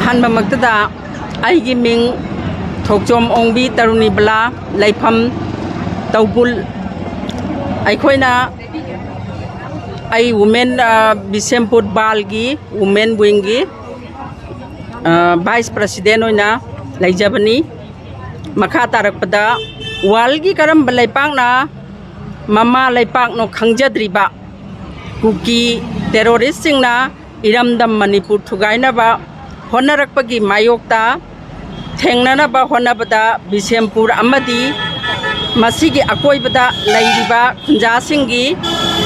หันบมักตดาไอกิมิงถกจมองบีตรุณีบลาไลพัมเตาบุลไอค่อยนะไอวูเมนบิเซมปุดบาลกีวูเมนวิงกีVice President na laijabani makha tarak pada walgi karam balaipak na mama laipak no khangjadriba kuki terrorist sing na iramdam Manipur thugaina ba honarakpagi mayokta thengnana ba honabada Bisempur amadi masigi akoibada lairiba khunja singgi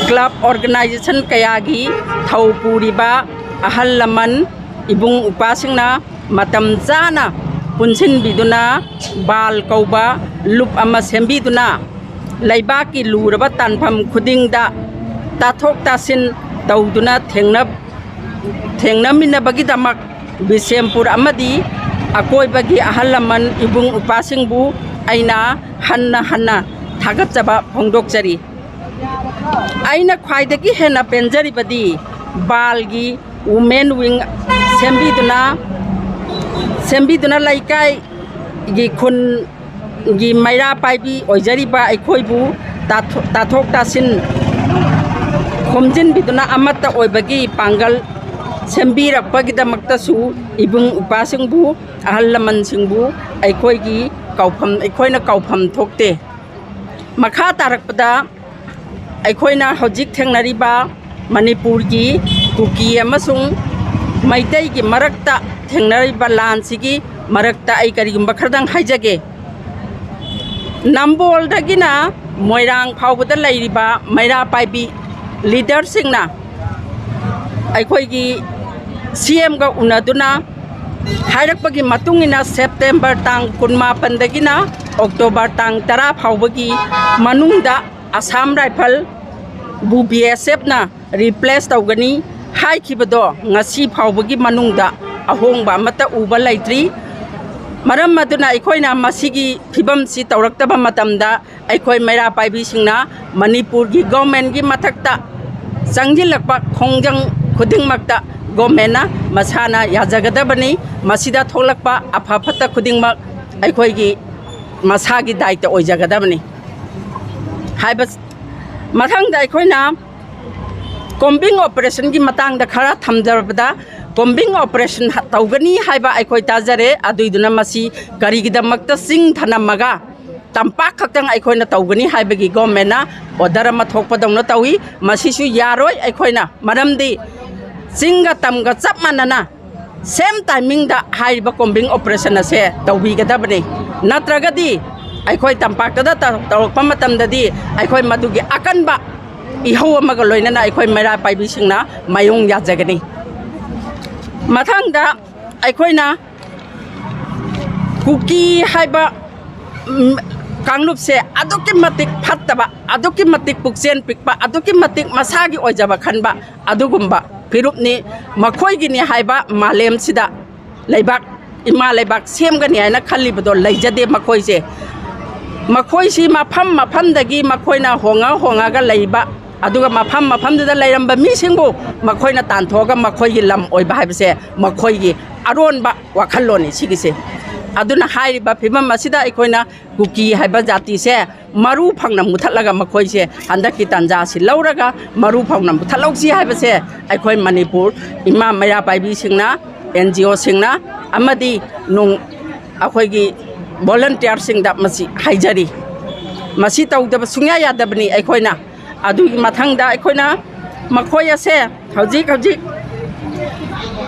club organization kayagi thaupuriba ahal laman ibung upasingna matam jana punsin biduna bal kauba lup ama sembiduna laiba ki luraba tanpham khudingda tathok tasin tawduna thengna minna bagi damak Bisempur amadi akoi bagi ahalaman ibung upasingbu aina hanna thagatjaba phongdokjari aina khwaidagi hena penjari badi balgi women wing sembiduna laikai gi khun gi maira paibi oijariba aikhoibu tathok tasin khomjin biduna amata oibagi pangal sembirakpagidamakta su ibung upasingbu ahalaman singbu aikhoigi kaupham aikhoina kaupham thokte makha tarakpada aikhoina hojik thengnariba Manipur gi kuki amasung maitai gi marakta thengnariba lan sigi marakta ai karigumba khardang haijage Nambol dagina moirang phawbada lairiba maira paibi leader singna aikhoi gi CM ga unaduna hairakpagi matungina September tang 18 dagina October tang 10 phawbagi manungda Assam Rifle bu BSF na replace tawgani hai khibado ngasi phawbagi manungda ahongba mata uba laitri maram maduna aikoina masigi phibam si tawraktaba matamda aikoi maira paibi singna Manipur gi government gi mathakta changjilakpa khongjang khudingmakta government na masana yajagadabani masida tholakpa aphapata khudingmak aikoi gi masagi daita oijagadabani haibas mathangda aikoina combing operation gi matangda khara thamjarabada combing operation tawgani haiba aikoi tajare aduiduna masi karigidamakta sing thanamaga tampak khaktang aikoina tawgani haibagi government na order ma thokpadongna tawi masisu yaroi aikoina maramdi singa tamga chapmanana same timing da haiba combing operation ase tawbigadabani natragadi aikoi tampak da tawrokpa matamdadi aikoi madugi akanba ihau amaga loinana aikoi maira paibi singna mayong yajagani mathangda aikoina kuki haiba kanglupse aduki matik phattaba aduki matik puksen pikpa aduki matik masagi ojaba khanba adugumba pirupni makhoi ni haiba malem sida leibak ima leibak semgani aina khalibodo leijade makhoi se makhoi si mafam dagi makhoina honga ga leiba aduga mafam da leiramba mi singbu makhoina tanthoga makhoi gi lam oiba haibse makhoi gi aronba wakhaloni sigise aduna hairiba phibam asida aikoina kuki haiba jati se maru phangna muthatlaga makhoi se handaki tanja si lauraga maru phangna muthalausi haibase aikoi Manipur ima maya paibi singna NGO singna amadi nung akoi gi volunteer singda masi haijari masi tawdaba sungya yadabni aikoina adugi mathangda aikoina makhoi ase hojik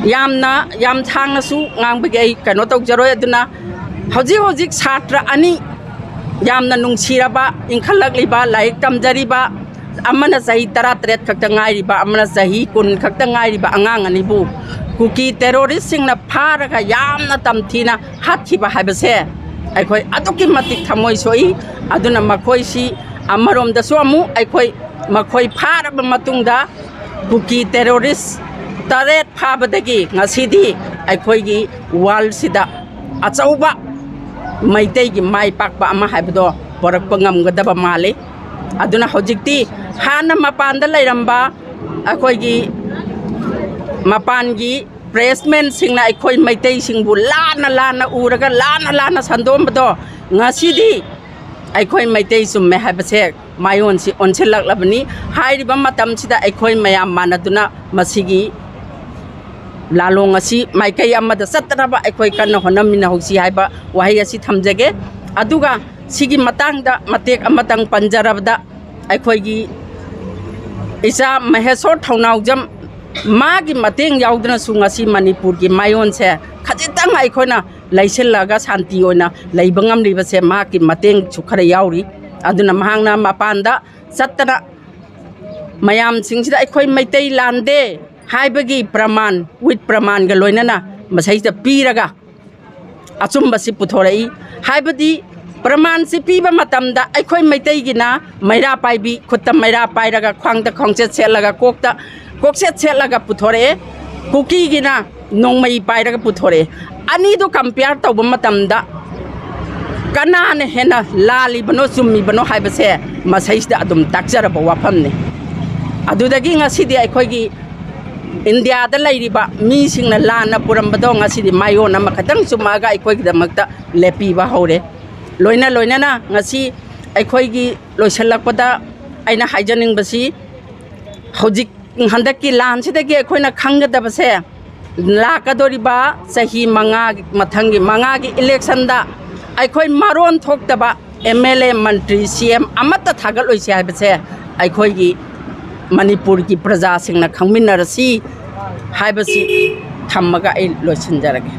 yam thangna su ngangbage kano tawjaroi aduna hojik satra ani yamna nungsiraba inkhalakliba laik tamjariba amana sahi 13 khakta ngairiba amana sahi 10 khakta ngairiba angang anibu kuki terrorist singna pharaga yamna tamthina hathiba haibase aikoi aduki matik thamoi soi aduna makhoi si amarom da somu aikoi makhoi pharaba matungda kuki terrorist taret phabadagi ngasidi aikoi gi wal sida achauba maitai gi mai pakpa ama haibdo porakpa ngamgadaba male aduna hojikti hana mapanda lairamba akoi gi mapan gi ꯄ꯭ꯔꯦꯁꯃꯦꯟꯁꯤꯡꯅ ꯑꯩꯈꯣꯏ ꯃꯩꯇꯩꯁꯤꯡꯕꯨ ꯂꯥꯟꯅ ꯎꯔꯒ ꯂꯥꯟꯅ ꯁꯟꯗꯣꯛꯕꯗꯣ ꯉꯁꯤꯗꯤ ꯑꯩꯈꯣꯏ ꯃꯩꯇꯩ ꯆꯨꯝꯃꯦ ꯍꯥꯏꯕꯁꯦ ꯃꯥꯌꯣꯟꯁꯤ ꯑꯣꯟꯁꯤꯜꯂꯛꯂꯕꯅꯤ ꯍꯥꯏꯔꯤꯕ ꯃꯇꯝꯁꯤꯗ ꯑꯩꯈꯣꯏ ꯃꯌꯥꯝ ꯃꯥꯟꯅꯗꯨꯅ ꯃꯁꯤꯒꯤ ꯂꯥꯂꯣꯡ ꯑꯁꯤ ꯃꯥꯏꯀꯩ ꯑꯃꯗ ꯆꯠꯇꯅꯕ ꯑꯩꯈꯣꯏ ꯀꯟꯅ ꯍꯣꯠꯅꯃꯤꯟꯅꯍꯧꯁꯤ ꯍꯥꯏꯕ ꯋꯥꯍꯩ ꯑꯁꯤ ꯊꯝꯖꯒꯦ ꯑꯗꯨꯒ ꯁꯤꯒꯤ ꯃꯇꯥꯡꯗ ꯃꯇꯦꯛ ꯑꯃꯇꯪ ꯄꯟꯖꯔꯕꯗ ꯑꯩꯈꯣꯏꯒꯤ ꯏꯆꯥ ꯃꯍꯦꯁꯣꯔ ꯊꯧꯅꯥꯎꯖꯝ ꯃꯥꯒꯤ ꯃꯇꯦꯡ ꯌꯥꯎꯗꯅꯁꯨ ꯉꯁꯤ ꯃꯅꯤꯄꯨꯔꯒꯤ ꯃꯥꯌꯣꯟꯁꯦ ꯈꯖꯤꯛꯇꯪ ꯑꯩꯈꯣꯏꯅ ꯂꯩꯁꯤꯜꯂꯒ ꯁꯥꯟꯇꯤ ꯑꯣꯏꯅ ꯂꯩꯕ ꯉꯝꯂꯤꯕꯁꯦ ꯃꯍꯥꯛꯀꯤ ꯃꯇꯦꯡꯁꯨ ꯈꯔ ꯌꯥꯎꯔꯤ ꯑꯗꯨꯅ ꯃꯍꯥꯛꯅ ꯃꯄꯥꯟꯗ ꯆꯠꯇꯅ ꯃꯌꯥꯝꯁꯤꯡꯁꯤꯗ ꯑꯩꯈꯣꯏ ꯃꯩꯇꯩ ꯂꯥꯟꯗꯦ ꯍꯥꯏꯕꯒꯤ ꯄ꯭ꯔꯃꯥꯟ ꯋꯤꯠ ꯄ꯭ꯔꯃꯥꯟꯒ ꯂꯣꯏꯅꯅ ꯃꯁꯩꯁꯤꯗ ꯄꯤꯔꯒ ꯑꯆꯨꯝꯕꯁꯤ ꯄꯨꯊꯣꯔꯛꯏ ꯍꯥꯏꯕꯗꯤ ꯄ꯭ꯔꯃꯥꯟꯁꯤ ꯄꯤꯕ ꯃꯇꯝꯗ ꯑꯩꯈꯣꯏ ꯃꯩꯇꯩꯒꯤꯅ ꯃꯩꯔꯥ ꯄꯥꯏꯕꯤ ꯈꯨꯠꯇ ꯃꯩꯔꯥ ꯄꯥꯏꯔꯒ ꯈ꯭ꯋꯥꯡꯗ ꯈꯣꯡꯆꯦꯠ ꯁꯦꯠꯂꯒ ꯀꯣꯛꯆꯦꯠ ꯁꯦꯠꯂꯒ ꯄꯨꯊꯣꯔꯛꯑꯦ ꯀꯨꯀꯤꯒꯤꯅ ꯅꯣꯡꯃꯩ ꯄꯥꯏꯔꯒ ꯄꯨꯊꯣꯔꯛꯑꯦ ꯑꯅꯤꯗꯨ ꯀꯝꯄꯤꯌꯥꯔ ꯇꯧꯕ ꯃꯇꯝꯗ ꯀꯅꯥꯅ ꯍꯦꯟꯅ ꯂꯥꯜꯂꯤꯕꯅꯣ ꯆꯨꯝꯃꯤꯕꯅꯣ ꯍꯥꯏꯕꯁꯦ ꯃꯁꯩꯁꯤꯗ ꯑꯗꯨꯝ ꯇꯥꯛꯆꯔꯕ ꯋꯥꯐꯝꯅꯤ ꯑꯗꯨꯗꯒꯤ ꯉꯁꯤꯗꯤ ꯑꯩꯈꯣꯏꯒꯤ ꯏꯟꯗꯤꯌꯥꯗ ꯂꯩꯔꯤꯕ ꯃꯤꯁꯤꯡꯅ ꯂꯥꯟꯅ ꯄꯨꯔꯝꯕꯗꯣ ꯉꯁꯤꯗꯤ ꯃꯥꯌꯣꯟ ꯑꯃꯈꯛꯇꯪ ꯆꯨꯝꯃꯛꯑꯒ ꯑꯩꯈꯣꯏꯒꯤꯗꯃꯛꯇ ꯂꯦꯞꯄꯤꯕ ꯍꯧꯔꯦ ꯂꯣꯏꯅꯅ ꯉꯁꯤ ꯑꯩꯈꯣꯏꯒꯤ ꯂꯣꯏꯁꯤꯜꯂꯛꯄꯗ ꯑꯩꯅ ꯍꯥꯏꯖꯅꯤꯡꯕꯁꯤ ꯍꯧꯖꯤꯛ ꯍꯟꯗꯛꯀꯤ ꯂꯥꯟꯁꯤꯗꯒꯤ ꯑꯩꯈꯣꯏꯅ ꯈꯪꯒꯗꯕꯁꯦ ꯂꯥꯛꯀꯗꯧꯔꯤꯕ ꯆꯍꯤ ꯃꯊꯪꯒꯤ 5ꯒꯤ ꯏꯂꯦꯛꯁꯟꯗ ꯑꯩꯈꯣꯏ ꯃꯔꯣꯟ ꯊꯣꯛꯇꯕ MLA ꯃꯟꯇ꯭ꯔꯤ CM ꯑꯃꯠꯇ ꯊꯥꯒꯠꯂꯣꯏꯁꯤ ꯍꯥꯏꯕꯁꯦ ꯑꯩꯈꯣꯏꯒꯤ ꯃꯅꯤꯄꯨꯔꯒꯤ ꯄ꯭ꯔꯖꯥꯁꯤꯡꯅ ꯈꯪꯃꯤꯟꯅꯔꯁꯤ ꯍꯥꯏꯕꯁꯤ ꯊꯝꯃꯒ ꯑꯩ ꯂꯣꯏꯁꯤꯟꯖꯔꯒꯦ